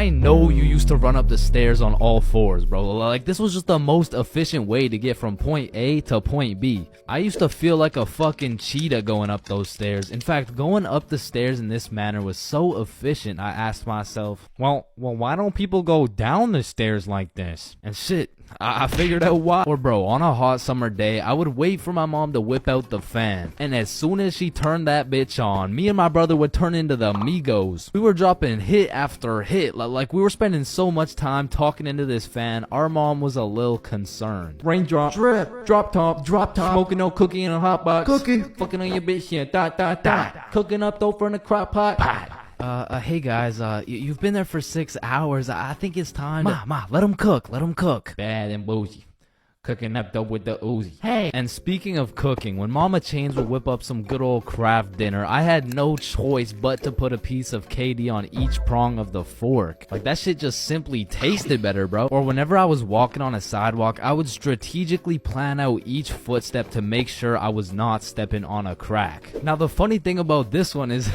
I know you used to run up the stairs on all fours, bro. Like, this was just the most efficient way to get from point A to point B. I used to feel like a fucking cheetah going up those stairs. In fact, going up the stairs in this manner was so efficient, I asked myself, well, why don't people go down the stairs like this? And shit, I figured out why. Or bro, on a hot summer day, I would wait for my mom to whip out the fan. And as soon as she turned that bitch on, me and my brother would turn into the Migos. We were dropping hit after hit. Like we were spending so much time talking into this fan, our mom was a little concerned. Raindrop, drip, drop top, smoking no cookie in a hot box, Cookie. fucking on your bitch, yeah, dot, cooking up dope in a crock pot. Hey guys, you've been there for 6 hours. I think it's time to... Ma, let him cook, Bad and bougie. Cooking up dope with the Uzi. Hey! And speaking of cooking, when Mama Chains would whip up some good old craft dinner, I had no choice but to put a piece of KD on each prong of the fork. Like, that shit just simply tasted better, bro. Or whenever I was walking on a sidewalk, I would strategically plan out each footstep to make sure I was not stepping on a crack. Now, the funny thing about this one is...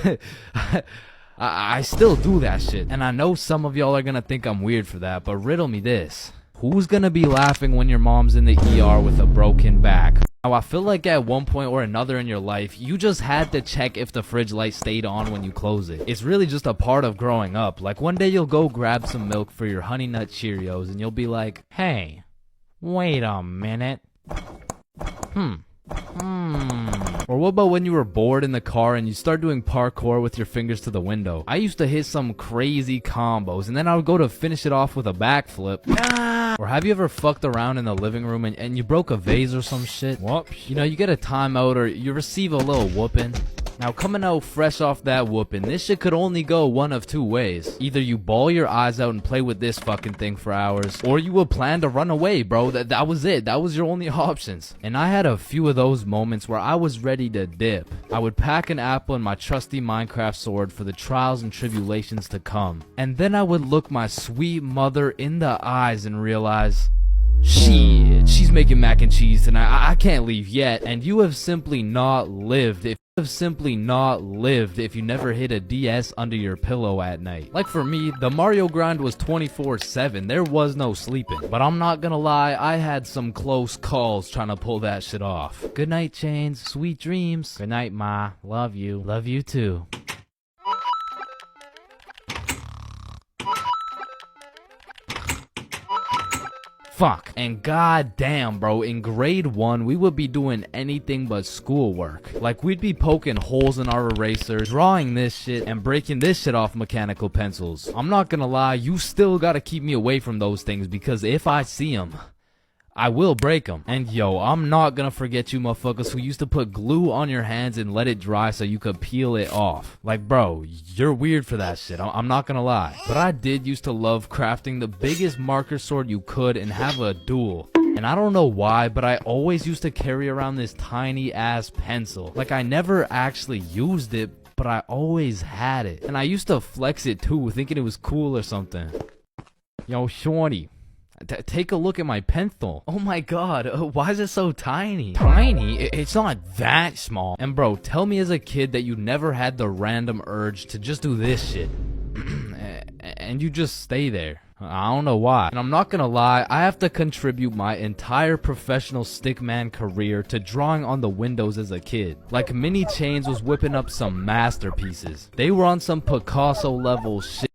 I still do that shit. And I know some of y'all are gonna think I'm weird for that, but riddle me this. Who's gonna be laughing when your mom's in the ER with a broken back? Now, I feel like at one point or another in your life, you just had to check if the fridge light stayed on when you close it. It's really just a part of growing up. Like, one day you'll go grab some milk for your Honey Nut Cheerios and you'll be like, hey, wait a minute. Or what about when you were bored in the car and you start doing parkour with your fingers to the window? I used to hit some crazy combos and then I would go to finish it off with a backflip. Or have you ever fucked around in the living room and you broke a vase or some shit? Whoops. You know, you get a timeout or you receive a little whooping. Now, coming out fresh off that whooping, this shit could only go one of two ways. Either you bawl your eyes out and play with this fucking thing for hours, or you would plan to run away, bro. That was it. That was your only options. And I had a few of those moments where I was ready to dip. I would pack an apple and my trusty Minecraft sword for the trials and tribulations to come. And then I would look my sweet mother in the eyes and realize, shit, she's making mac and cheese tonight. I can't leave yet. And you have simply not lived if you never hid a DS under your pillow at night. Like for me, the Mario grind was 24/7. There was no sleeping. But I'm not gonna lie, I had some close calls trying to pull that shit off. Good night, Chains. Sweet dreams. Good night, Ma. Love you. Love you too. Fuck. And goddamn, bro, in grade 1, we would be doing anything but schoolwork. Like, we'd be poking holes in our erasers, drawing this shit, and breaking this shit off mechanical pencils. I'm not gonna lie, you still gotta keep me away from those things, because if I see them, I will break them. And yo, I'm not gonna forget you motherfuckers who used to put glue on your hands and let it dry so you could peel it off. Like, bro, you're weird for that shit. I'm not gonna lie. But I did used to love crafting the biggest marker sword you could and have a duel. And I don't know why, but I always used to carry around this tiny ass pencil. Like, I never actually used it, but I always had it. And I used to flex it too, thinking it was cool or something. Yo, shorty. Take a look at my pencil. Oh my god, why is it so tiny? Tiny? It's not that small. And bro, tell me as a kid that you never had the random urge to just do this shit. And you just stay there. I don't know why. And I'm not gonna lie, I have to contribute my entire professional stickman career to drawing on the windows as a kid. Like, Mini Chains was whipping up some masterpieces. They were on some Picasso level shit.